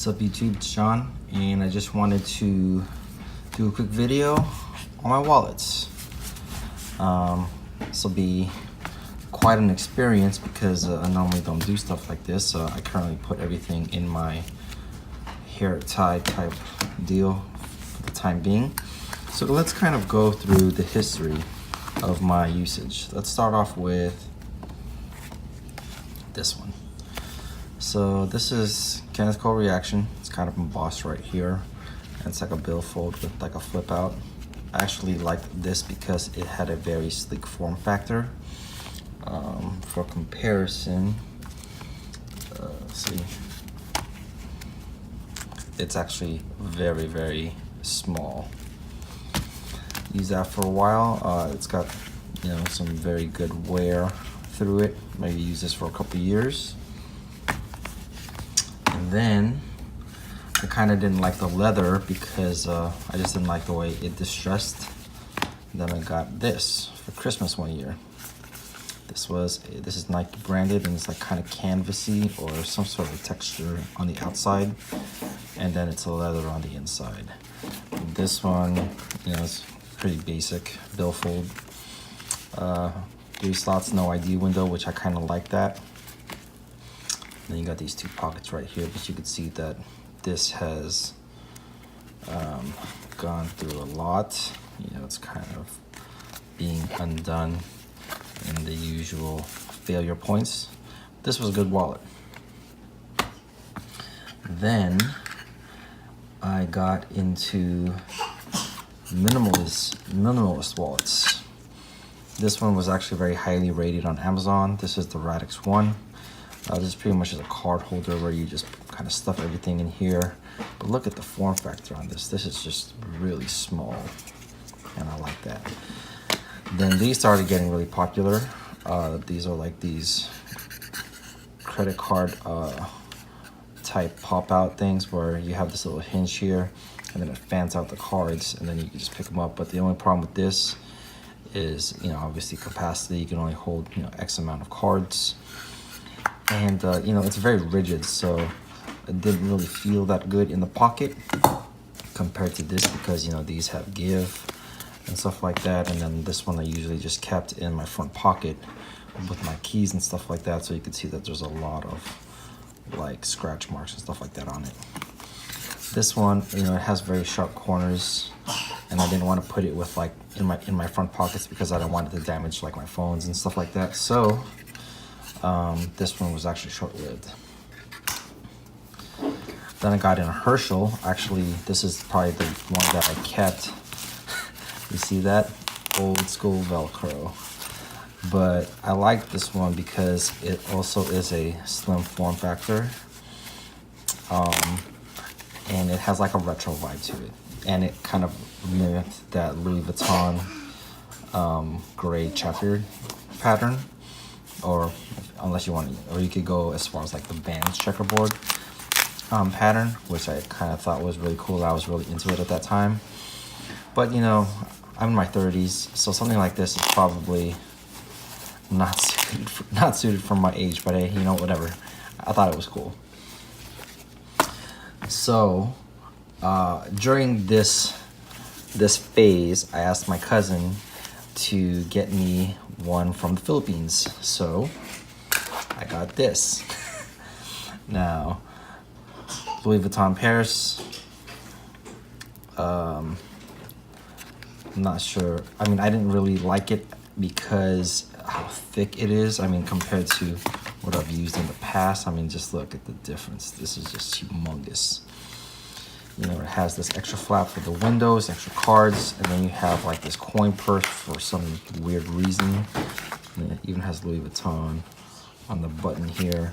What's up YouTube, it's John, and I just wanted to do a quick video on my wallets. This will be quite an experience because I normally don't do stuff like this. I currently put everything in my hair tie type deal for the time being. So let's kind of go through the history of my usage. Let's start off with this one. So this is Kenneth Cole Reaction. It's kind of embossed right here. And it's like a billfold with like a flip out. I actually liked this because it had a very sleek form factor. For comparison, let's see. It's actually very, very small. Use that for a while. It's got, some very good wear through it. Maybe use this for a couple years. And then I kind of didn't like the leather because I just didn't like the way it distressed. Then I got this for Christmas one year. This is Nike branded, and it's like kind of canvasy or some sort of texture on the outside, and then it's a leather on the inside. This one, it's pretty basic billfold. 3 slots, no ID window, which I kind of like that. Then you got these 2 pockets right here, but you can see that this has gone through a lot. It's kind of being undone in the usual failure points. This was a good wallet. Then I got into minimalist wallets. This one was actually very highly rated on Amazon. This is the Radix one. This is pretty much as a card holder where you just kind of stuff everything in here. But look at the form factor on this. This is just really small, and I like that. Then these started getting really popular. These are like these credit card type pop-out things where you have this little hinge here, and then it fans out the cards, and then you can just pick them up. But the only problem with this is, obviously capacity. You can only hold, X amount of cards. And, it's very rigid, so it didn't really feel that good in the pocket compared to this because, these have give and stuff like that. And then this one I usually just kept in my front pocket with my keys and stuff like that. So you can see that there's a lot of like scratch marks and stuff like that on it. This one, it has very sharp corners, and I didn't want to put it with like in my front pockets because I don't want it to damage like my phones and stuff like that. So this one was actually short-lived. Then I got in a Herschel. Actually, this is probably the one that I kept. You see that? Old school Velcro. But I like this one because it also is a slim form factor. And it has like a retro vibe to it. And it kind of mimicked that Louis Vuitton gray checkered pattern. Or unless you want to, or you could go as far as like the Vans checkerboard pattern, which I kind of thought was really cool. I was really into it at that time. But I'm in my 30s, so something like this is probably not suited for my age. But hey, whatever. I thought it was cool. So during this phase, I asked my cousin to get me one from the Philippines. So I got this. Now, Louis Vuitton Paris. I'm not sure. I didn't really like it because how thick it is. Compared to what I've used in the past. Just look at the difference. This is just humongous. It has this extra flap for the windows, extra cards, and then you have like this coin purse for some weird reason. And it even has Louis Vuitton on the button here.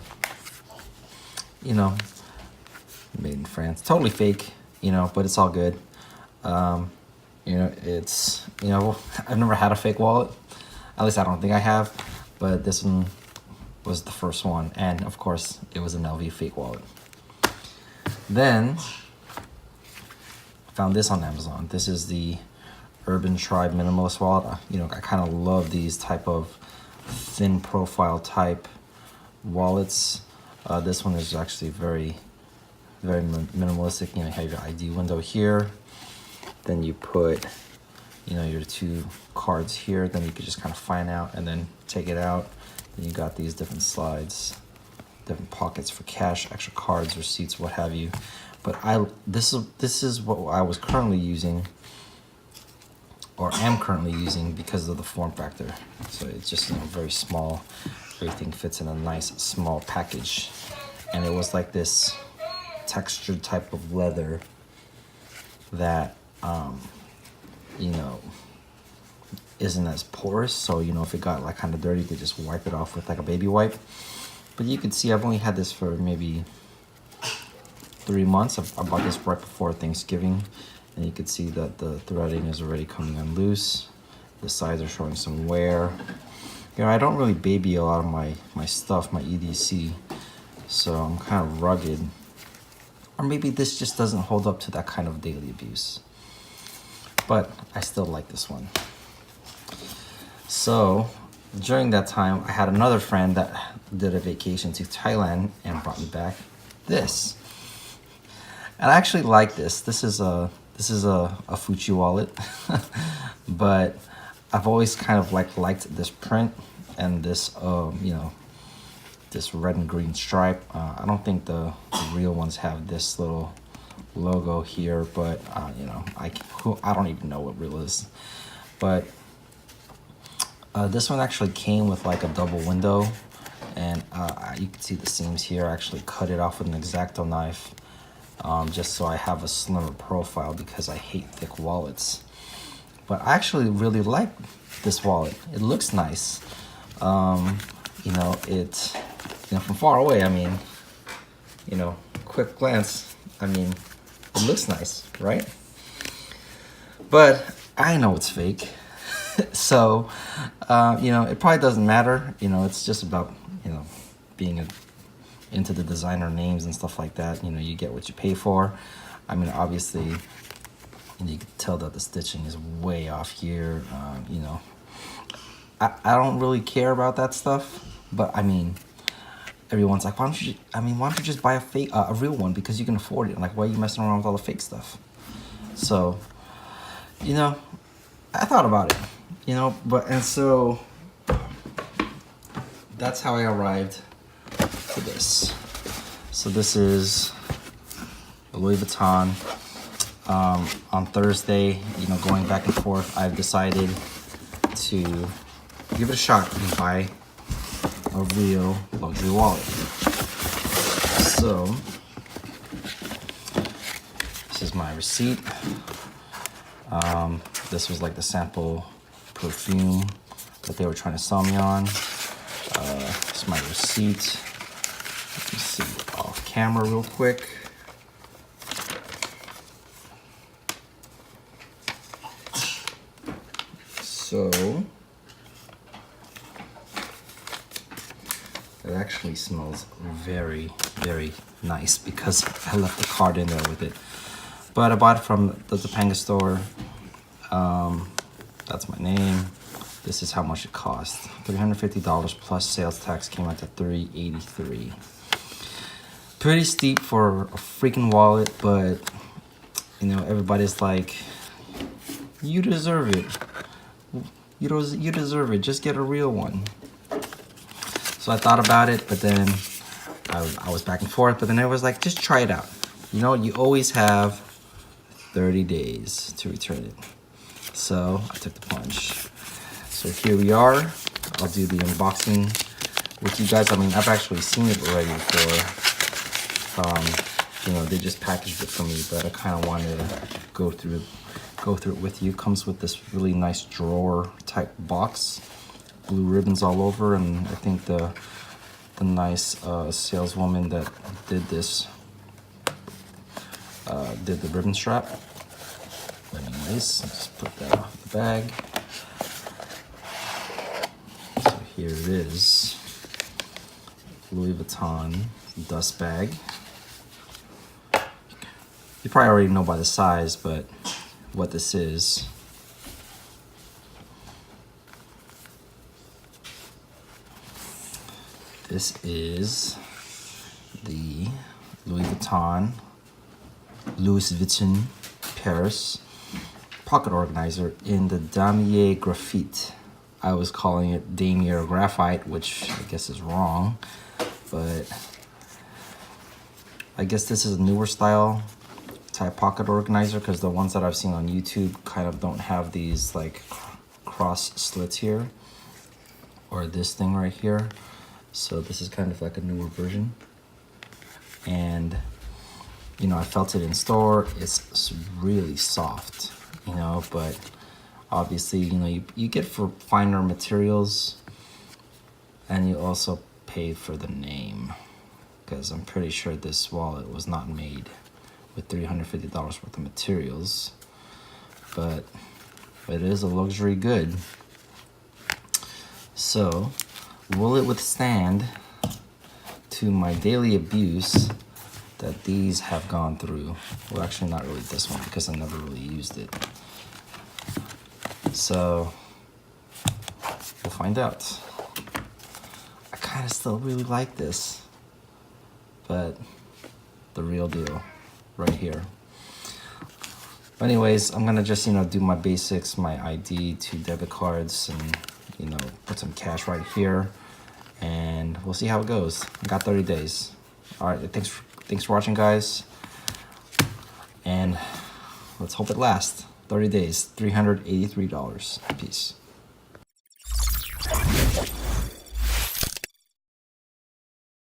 Made in France. Totally fake, but it's all good. It's, I've never had a fake wallet. At least I don't think I have, but this one was the first one. And of course, it was an LV fake wallet. Then found this on Amazon. This is the Urban Tribe Minimalist Wallet. I kind of love these type of thin profile type wallets. This one is actually very very minimalistic. You know, you have your ID window here. Then you put, you know, your 2 cards here. Then you could just kind of find out and then take it out. Then you got these different slides, different pockets for cash, extra cards, receipts, what have you. But this is what I was currently using, or am currently using, because of the form factor. So it's just, you know, very small. Everything fits in a nice small package, and it was like this textured type of leather that you know, isn't as porous. So, you know, if it got like kind of dirty, you could just wipe it off with like a baby wipe. But you can see I've only had this for maybe 3 months. I bought this right before Thanksgiving, and you can see that the threading is already coming unloose. The sides are showing some wear. You know, I don't really baby a lot of my stuff, my EDC, so I'm kind of rugged. Or maybe this just doesn't hold up to that kind of daily abuse. But I still like this one. So during that time, I had another friend that did a vacation to Thailand and brought me back this. And I actually like this. This is a Fucci wallet, but I've always kind of liked this print and this you know, this red and green stripe. I don't think the real ones have this little logo here, but you know, I don't even know what real is. But this one actually came with like a double window, and you can see the seams here. I actually cut it off with an X-Acto knife, just so I have a slimmer profile, because I hate thick wallets. But I actually really like this wallet. It looks nice. You know, it, you know, from far away, I mean, you know, quick glance, I mean, it looks nice, right? But I know it's fake. So, you know, it probably doesn't matter. You know, it's just about, you know, being into the designer names and stuff like that. You know, you get what you pay for. I mean, obviously, you can tell that the stitching is way off here. You know, I don't really care about that stuff, but I mean, everyone's like, why don't you just buy a real one, because you can afford it? I'm like, why are you messing around with all the fake stuff? So, you know, I thought about it, you know, and so that's how I arrived to this. So this is Louis Vuitton. On Thursday, you know, going back and forth, I've decided to give it a shot and buy a real luxury wallet. So this is my receipt. This was like the sample perfume that they were trying to sell me on. This is my receipt. Let me see off camera real quick. So it actually smells very, very nice, because I left the card in there with it. But I bought it from the Topanga store. That's my name. This is how much it cost. $350 plus sales tax came out to $383. Pretty steep for a freaking wallet, but you know, everybody's like, you deserve it. You deserve it. Just get a real one. So I thought about it, but then I was back and forth. But then I was like, just try it out. You know, you always have 30 days to return it. So I took the plunge. So here we are. I'll do the unboxing with you guys. I mean, I've actually seen it already before. You know, they just packaged it for me, but I kind of wanted to go through it with you. It comes with this really nice drawer type box, blue ribbons all over, and I think the nice saleswoman that did this did the ribbon strap. But anyways, just put that off the bag. So here it is, Louis Vuitton dust bag. You probably already know by the size, but what this is. This is the Louis Vuitton Louis Vuitton Paris pocket organizer in the Damier Graphite. I was calling it Damier Graphite, which I guess is wrong, but I guess this is a newer style type pocket organizer, because the ones that I've seen on YouTube kind of don't have these like cross slits here, or this thing right here. So this is kind of like a newer version. And you know, I felt it in store. It's really soft, you know, but obviously, you know, you get for finer materials, and you also pay for the name, because I'm pretty sure this wallet was not made with $350 worth of materials, but it is a luxury good. So will it withstand to my daily abuse that these have gone through? Well, actually not really this one, because I never really used it. So we'll find out. I kind of still really like this, but the real deal right here. Anyways, I'm gonna just, you know, do my basics, my ID, 2 debit cards, and, you know, put some cash right here, and we'll see how it goes. I got 30 days. All right, thanks for watching, guys, and let's hope it lasts. 30 days, $383. Peace.